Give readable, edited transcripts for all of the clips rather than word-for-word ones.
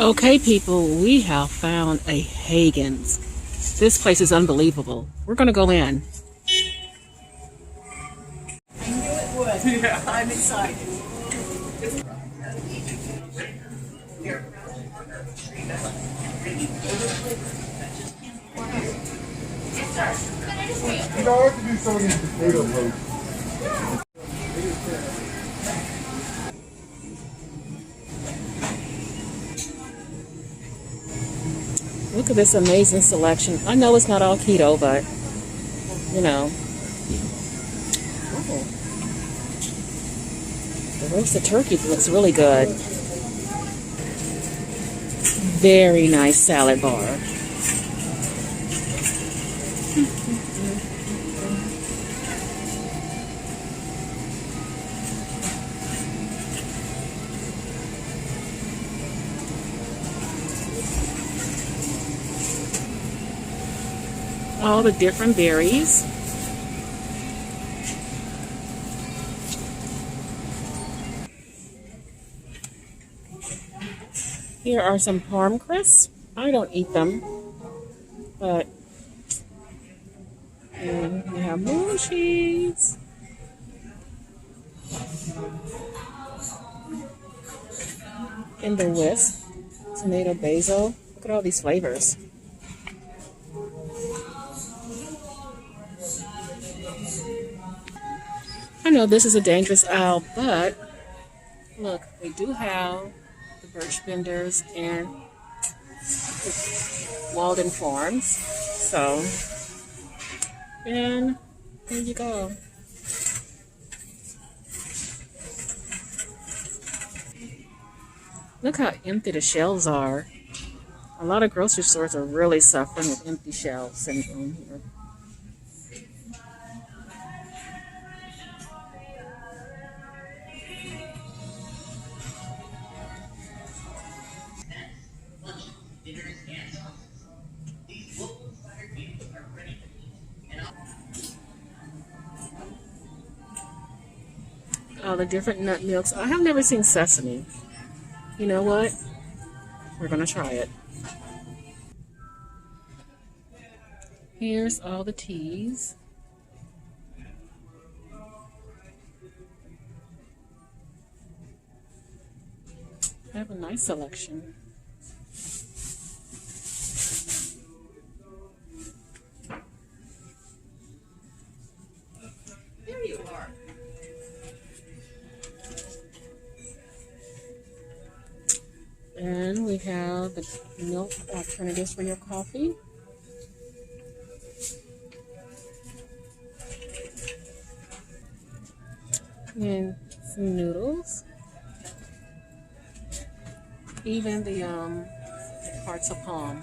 Okay, people, we have found a Hagen's. This place is unbelievable. We're going to go in. I knew it would. Yeah. I'm excited. You know, I like to do some of these potato roasts. Look at this amazing selection. I know it's not all keto, but, you know. Oh. The roasted turkey looks really good. Very nice salad bar. All the different berries. Here are some parm crisps. I don't eat them, but we have moon cheese. And the whisk, tomato basil. Look at all these flavors. I know this is a dangerous aisle, but look, they do have the birch benders and Walden Farms. So, and here you go. Look how empty the shelves are. A lot of grocery stores are really suffering with empty shelves syndrome here. All the different nut milks. I have never seen sesame. You know what? We're gonna try it. Here's all the teas. I have a nice selection. There you are. And we have the milk alternatives for your coffee. And some noodles. Even the hearts of palm.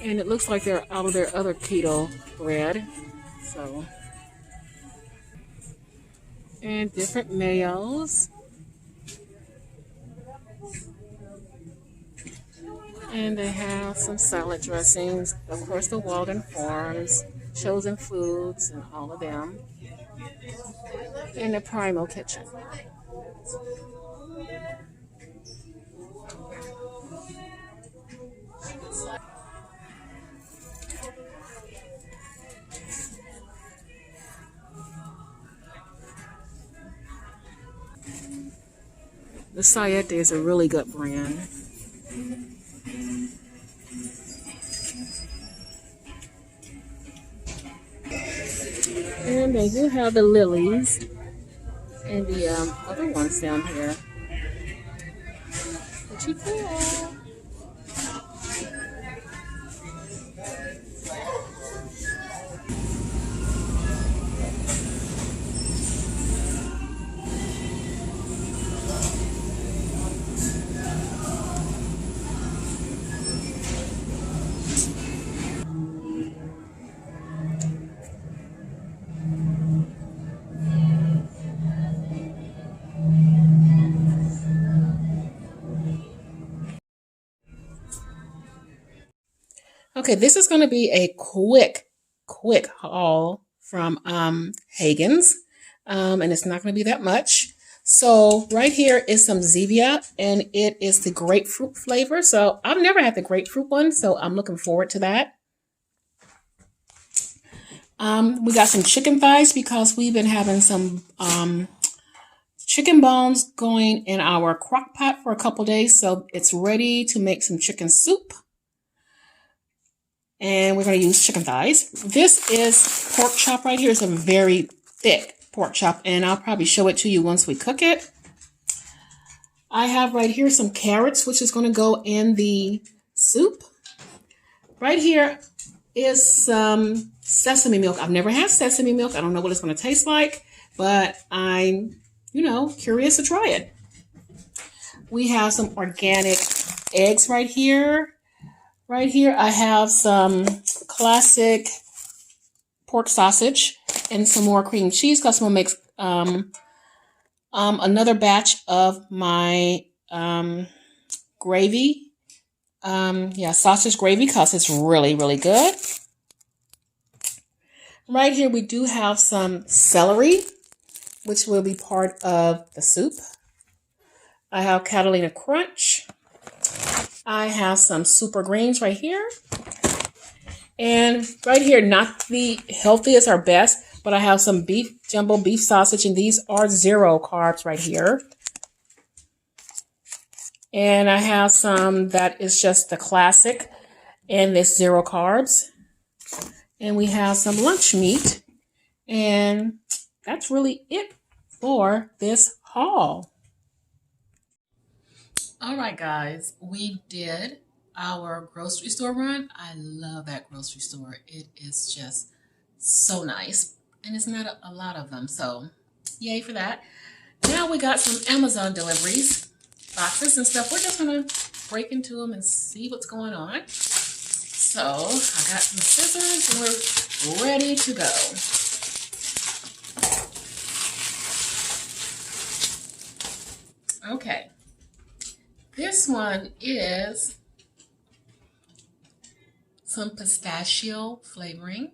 And it looks like they're out of their other keto bread. So, and different mayos. And they have some salad dressings. Of course, the Walden Farms, Chosen Foods, and all of them. In the Primal Kitchen. The Sayete is a really good brand. And they do have the lilies and the other ones down here. Pretty cool. Okay, this is going to be a quick haul from Hagen's, and it's not going to be that much. So right here is some Zevia, and it is the grapefruit flavor. So I've never had the grapefruit one, so I'm looking forward to that. We got some chicken thighs because we've been having some chicken bones going in our crock pot for a couple days. So it's ready to make some chicken soup. And we're going to use chicken thighs. This is pork chop right here. It's a very thick pork chop, and I'll probably show it to you once we cook it. I have right here some carrots, which is going to go in the soup. Right here is some sesame milk. I've never had sesame milk. I don't know what it's going to taste like, but I'm, curious to try it. We have some organic eggs right here. Right here, I have some classic pork sausage and some more cream cheese because I'm going to make another batch of my gravy. Sausage gravy because it's really, really good. Right here, we do have some celery, which will be part of the soup. I have Catalina Crunch. I have some super greens right here. And right here, not the healthiest or best, but I have some jumbo beef sausage, and these are 0 carbs right here. And I have some that is just the classic, and this 0 carbs. And we have some lunch meat, and that's really it for this haul. All right, guys, we did our grocery store run. I love that grocery store. It is just so nice, and it's not a lot of them, so yay for that. Now we got some Amazon deliveries, boxes and stuff. We're just gonna break into them and see what's going on. So I got some scissors and we're ready to go. Okay. This one is some pistachio flavoring.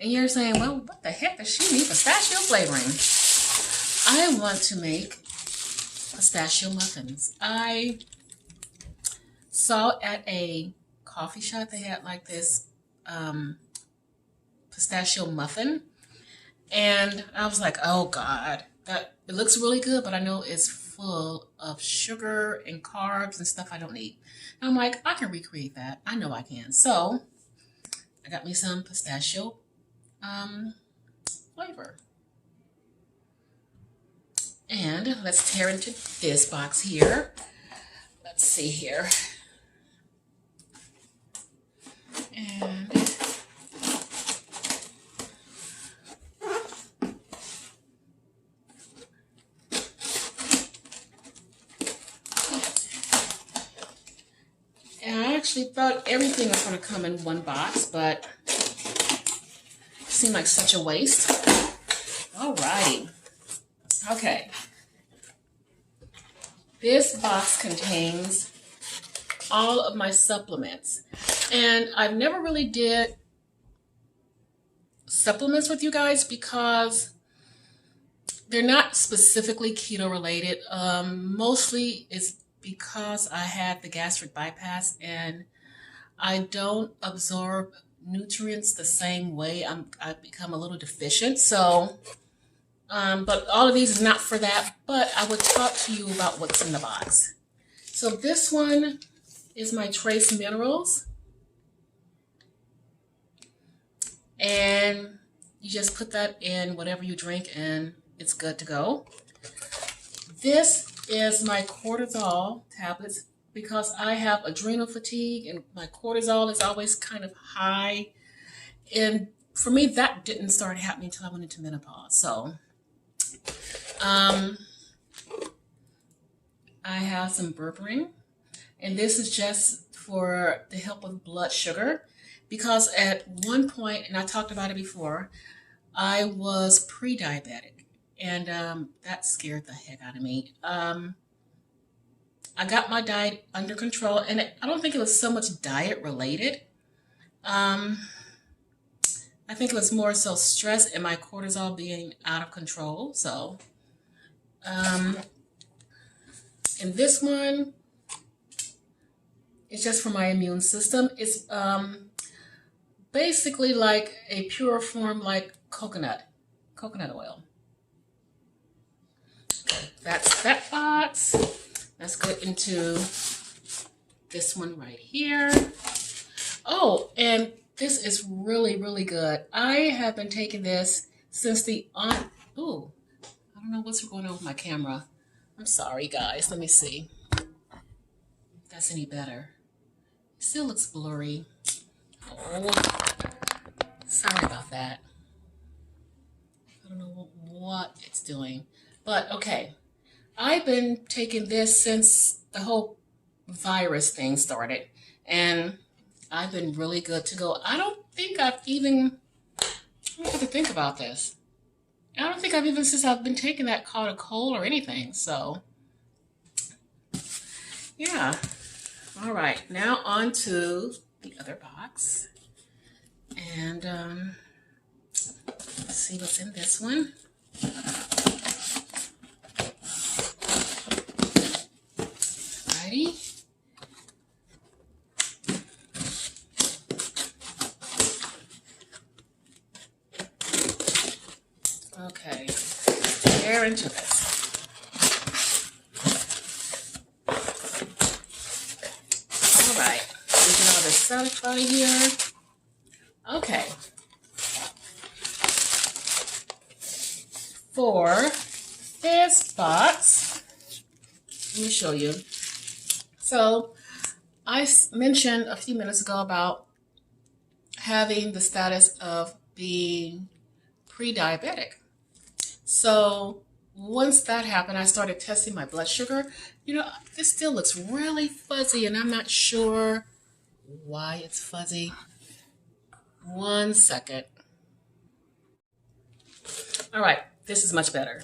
And you're saying, well, what the heck does she need pistachio flavoring? I want to make pistachio muffins. I saw at a coffee shop they had like this pistachio muffin. And I was like, oh God, it looks really good, but I know it's full of sugar and carbs and stuff I don't need. And I'm like, I can recreate that. I know I can. So I got me some pistachio flavor. And let's tear into this box here. Let's see here. And I actually thought everything was going to come in one box, but it seemed like such a waste. Alrighty. Okay. This box contains all of my supplements. And I've never really did supplements with you guys because they're not specifically keto related. Mostly it's because I had the gastric bypass and I don't absorb nutrients the same way. I've become a little deficient. So, but all of these is not for that, but I would talk to you about what's in the box. So this one is my trace minerals. And you just put that in whatever you drink and it's good to go. This is my cortisol tablets because I have adrenal fatigue and my cortisol is always kind of high. And for me, that didn't start happening until I went into menopause. So I have some berberine, and this is just for the help with blood sugar. Because at one point, and I talked about it before, I was pre-diabetic, and that scared the heck out of me. I got my diet under control, and I don't think it was so much diet related. I think it was more so stress and my cortisol being out of control. So And this one is just for my immune system. It's basically like a pure form like coconut oil. That's that box. Let's go into this one right here. Oh, and this is really, really good. I have been taking this since ooh, I don't know what's going on with my camera. I'm sorry, guys. Let me see if that's any better. It still looks blurry. Oh, sorry about that. I don't know what it's doing. But, okay. I've been taking this since the whole virus thing started. And I've been really good to go. I don't have to think about this. I don't think since I've been taking that, caught a cold or anything. So, yeah. All right. Now on to the other box. And let's see what's in this one. Alrighty. Okay, tear into this. All right, we get all this stuff out of here. Okay. For this box, let me show you. So, I mentioned a few minutes ago about having the status of being pre-diabetic. So once that happened, I started testing my blood sugar. You know, this still looks really fuzzy, and I'm not sure why it's fuzzy. 1 second. All right, this is much better.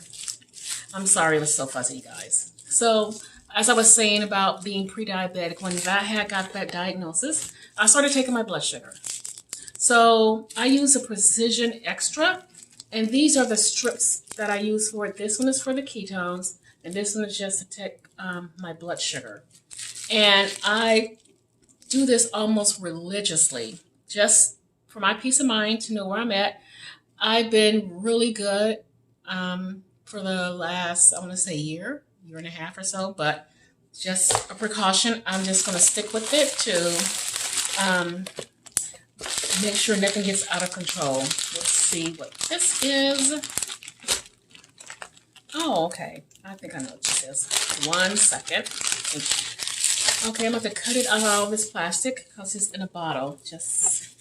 I'm sorry it was so fuzzy, guys. So as I was saying about being pre-diabetic, when I got that diagnosis, I started taking my blood sugar. So I use a Precision Extra. And these are the strips that I use for it. This one is for the ketones, and this one is just to take my blood sugar. And I do this almost religiously, just for my peace of mind to know where I'm at. I've been really good for the last, I want to say year and a half or so, but just a precaution. I'm just going to stick with it to make sure nothing gets out of control. Let's see what this is. Oh, okay. I think I know what this is. 1 second. Okay, I'm going to cut it out of all this plastic because it's in a bottle. Just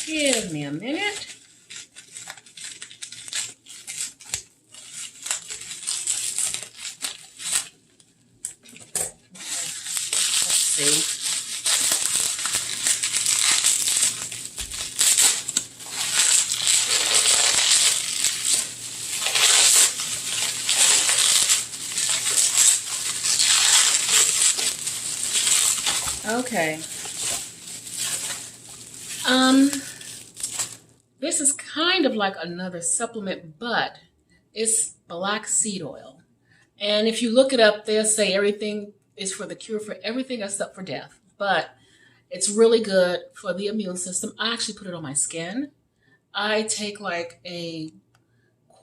give me a minute. Let's see. Okay. This is kind of like another supplement, but it's black seed oil. And if you look it up, they'll say everything is for the cure for everything except for death. But it's really good for the immune system. I actually put it on my skin. I take like a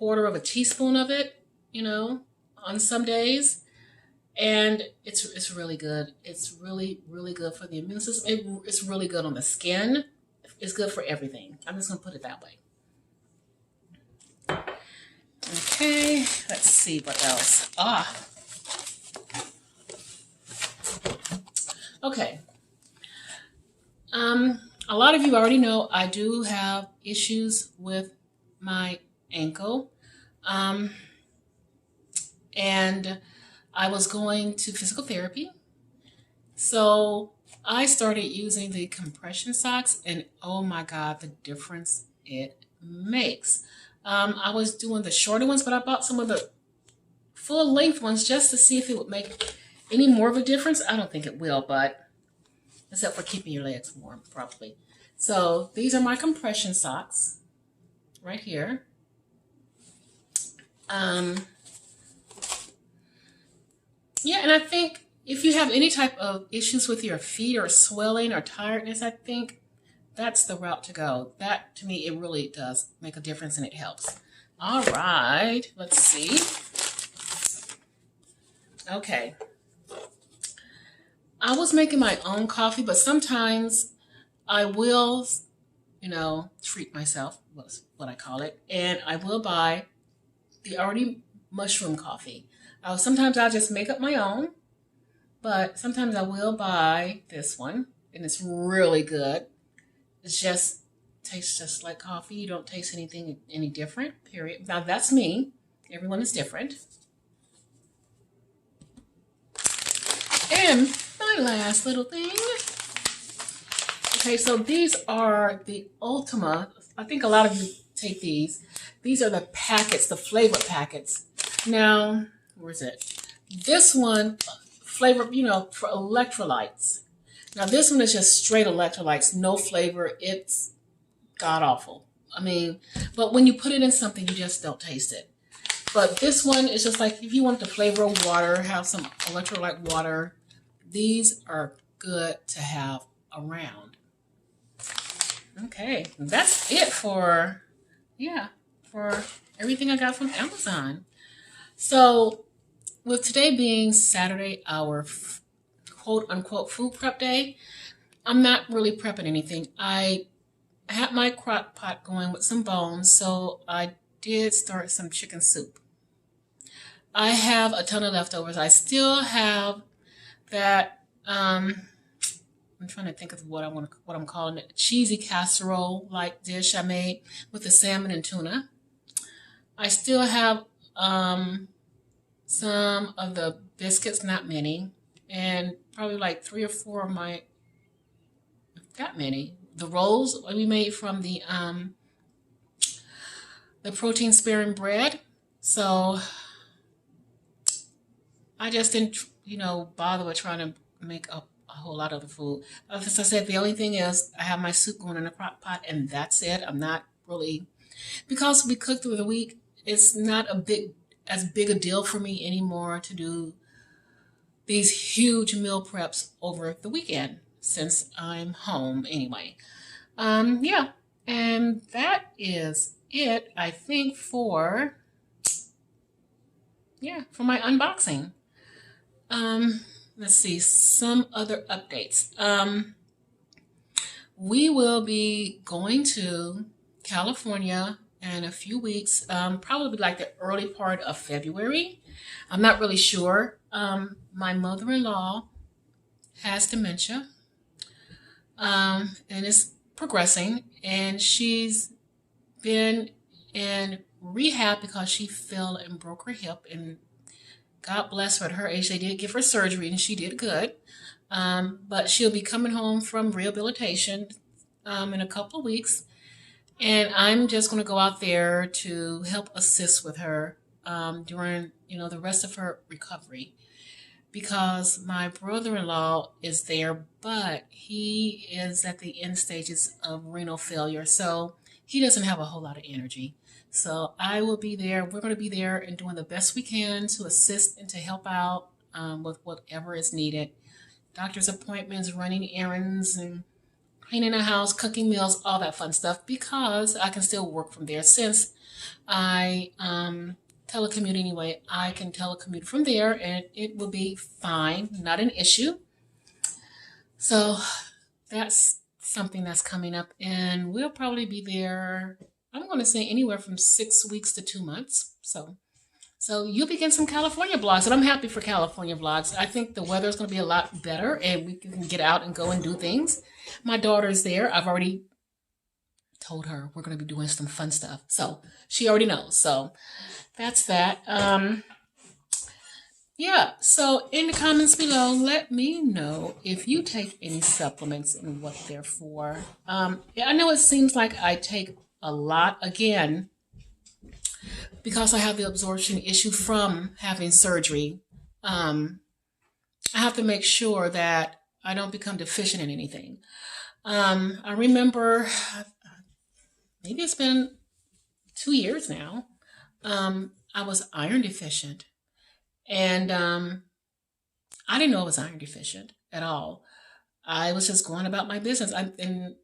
1/4 teaspoon of it, on some days. And it's really good. It's really, really good for the immune system. It's really good on the skin. It's good for everything. I'm just going to put it that way. Okay, let's see what else. Okay. A lot of you already know I do have issues with my ankle. And I was going to physical therapy. So I started using the compression socks, and oh my God, the difference it makes. I was doing the shorter ones, but I bought some of the full length ones just to see if it would make any more of a difference. I don't think it will, but except for keeping your legs warm, probably. So these are my compression socks right here. Yeah, and I think if you have any type of issues with your feet or swelling or tiredness, I think that's the route to go. That, to me, it really does make a difference and it helps. All right, let's see. Okay. I was making my own coffee, but sometimes I will, treat myself, was what I call it, and I will buy the already mushroom coffee. Sometimes I'll just make up my own, but sometimes I will buy this one, and it's really good. It's just tastes just like coffee. You don't taste anything any different, period. Now that's me. Everyone is different. And my last little thing. Okay, so these are the Ultima. I think a lot of you take these. These are the packets, the flavor packets. Now, where's it? This one, flavor, for electrolytes. Now this one is just straight electrolytes, no flavor. It's god awful. I mean, but when you put it in something, you just don't taste it. But this one is just like if you want the flavor of water, have some electrolyte water. These are good to have around. Okay, that's it for everything I got from Amazon. So with today being Saturday, our quote unquote food prep day, I'm not really prepping anything. I had my crock pot going with some bones, so I did start some chicken soup. I have a ton of leftovers. I still have that I'm trying to think of what I'm calling it, cheesy casserole like dish I made with the salmon and tuna. I still have some of the biscuits, not many, and probably like 3 or 4 of my, that many. The rolls we made from the protein sparing bread. So I just didn't, bother with trying to make up a whole lot of the food. As I said, the only thing is I have my soup going in a crock pot, and that's it. I'm not really, because we cook through the week, it's not as big a deal for me anymore to do these huge meal preps over the weekend since I'm home anyway. Yeah, and that is it, I think, for my unboxing. Let's see, some other updates. We will be going to California in a few weeks, probably like the early part of February. I'm not really sure. My mother-in-law has dementia, and it's progressing, and she's been in rehab because she fell and broke her hip, and God bless her, at her age, they did give her surgery and she did good. But she'll be coming home from rehabilitation in a couple of weeks. And I'm just going to go out there to help assist with her during, the rest of her recovery. Because my brother-in-law is there, but he is at the end stages of renal failure. So he doesn't have a whole lot of energy. So I will be there. We're going to be there and doing the best we can to assist and to help out with whatever is needed. Doctor's appointments, running errands, and cleaning the house, cooking meals, all that fun stuff, because I can still work from there. Since I telecommute anyway, I can telecommute from there and it will be fine, not an issue. So that's something that's coming up, and we'll probably be there, I'm going to say anywhere from 6 weeks to 2 months. So you'll be getting some California vlogs, and I'm happy for California vlogs. I think the weather is going to be a lot better, and we can get out and go and do things. My daughter's there. I've already told her we're going to be doing some fun stuff, so she already knows. So that's that. Yeah, so in the comments below, let me know if you take any supplements and what they're for. I know it seems like I take a lot, again, because I have the absorption issue from having surgery. I have to make sure that I don't become deficient in anything. I remember, maybe it's been 2 years now, I was iron deficient. And I didn't know I was iron deficient at all. I was just going about my business. And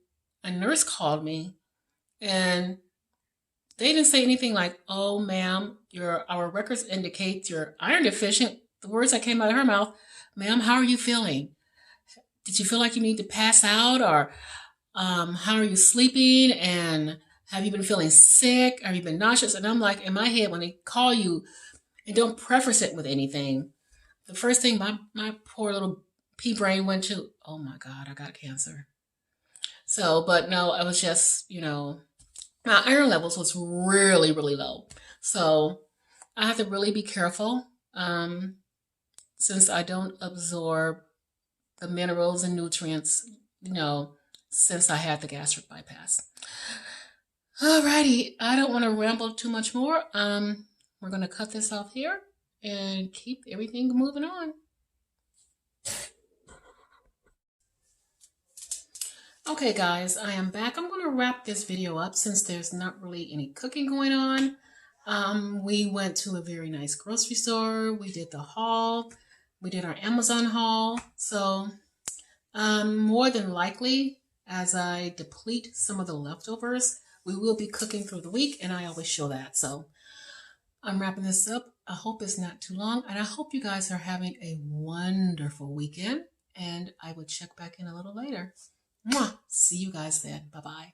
a nurse called me, and they didn't say anything like, "Oh, ma'am, our records indicate you're iron deficient." The words that came out of her mouth, "Ma'am, how are you feeling? Did you feel like you need to pass out, or how are you sleeping? And have you been feeling sick? Have you been nauseous?" And I'm like, in my head, when they call you and don't preface it with anything, the first thing my poor little pea brain went to, "Oh my God, I got cancer." So, but no, I was just, my iron levels was really, really low. So I have to really be careful since I don't absorb the minerals and nutrients, since I had the gastric bypass. Alrighty, I don't want to ramble too much more. We're going to cut this off here and keep everything moving on. Okay guys, I am back. I'm going to wrap this video up since there's not really any cooking going on. We went to a very nice grocery store. We did the haul. We did our Amazon haul. So more than likely, as I deplete some of the leftovers, we will be cooking through the week, and I always show that. So I'm wrapping this up. I hope it's not too long, and I hope you guys are having a wonderful weekend, and I will check back in a little later. Mwah! See you guys then. Bye-bye.